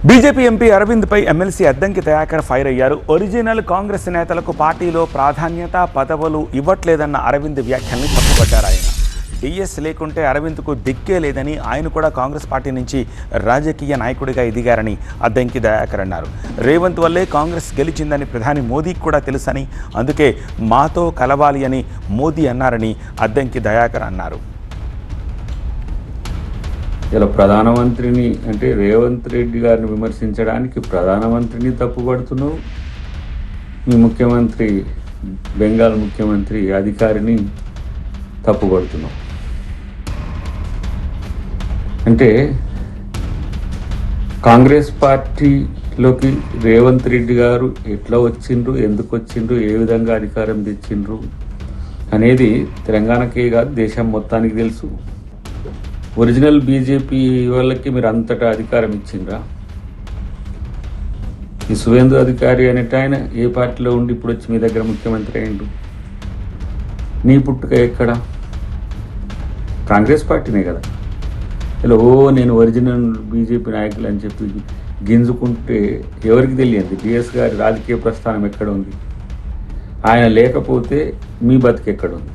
BJP MP అరవింద్పై MLC Addanki Dayakar fire అయ్యారు. Original Congress నేతలకు పార్టీలో ప్రాధాన్యత పదవులు ఇవ్వట్లేదన్న అరవింద్ వ్యాఖ్యల్ని తప్పుపట్టారు. ఆయన డిఎస్ లేకుంటే అరవింద్కు దిక్కే లేదని, ఆయన కూడా కాంగ్రెస్ పార్టీ నుంచి రాజకీయ నాయకుడిగా ఎదిగారని అద్దంకి దయాకర్ అన్నారు. రేవంత్ వల్లే కాంగ్రెస్ గెలిచిందని ప్రధాని మోదీకి కూడా తెలుసని, అందుకే మాతో కలవాలి అని మోదీ అన్నారని అద్దంకి దయాకర్ అన్నారు. ఇలా ప్రధానమంత్రిని అంటే రేవంత్ రెడ్డి గారిని విమర్శించడానికి ప్రధానమంత్రిని తప్పుపడుతున్నావు, మీ ముఖ్యమంత్రి బెంగాల్ ముఖ్యమంత్రి అధికారిని తప్పుపడుతున్నావు. అంటే కాంగ్రెస్ పార్టీలోకి రేవంత్ రెడ్డి గారు ఎట్లా వచ్చిండ్రు, ఎందుకు వచ్చిండ్రు, ఏ విధంగా అధికారం తెచ్చిండ్రు అనేది తెలంగాణకే కాదు దేశం మొత్తానికి తెలుసు. ఒరిజినల్ బీజేపీ వాళ్ళకి మీరు అంతటా అధికారం ఇచ్చిండ్రా? ఈ సువేందు అధికారి అనేట ఆయన ఏ పార్టీలో ఉండి ఇప్పుడు వచ్చి మీ దగ్గర ముఖ్యమంత్రి అయ్యిండు? నీ పుట్టుక ఎక్కడ? కాంగ్రెస్ పార్టీనే కదా. ఇలా నేను ఒరిజినల్ బీజేపీ నాయకులు అని చెప్పి గింజుకుంటే ఎవరికి తెలియదు డిఎస్ గారి రాజకీయ ప్రస్థానం ఎక్కడ ఉంది? ఆయన లేకపోతే మీ బతికి ఎక్కడ ఉంది?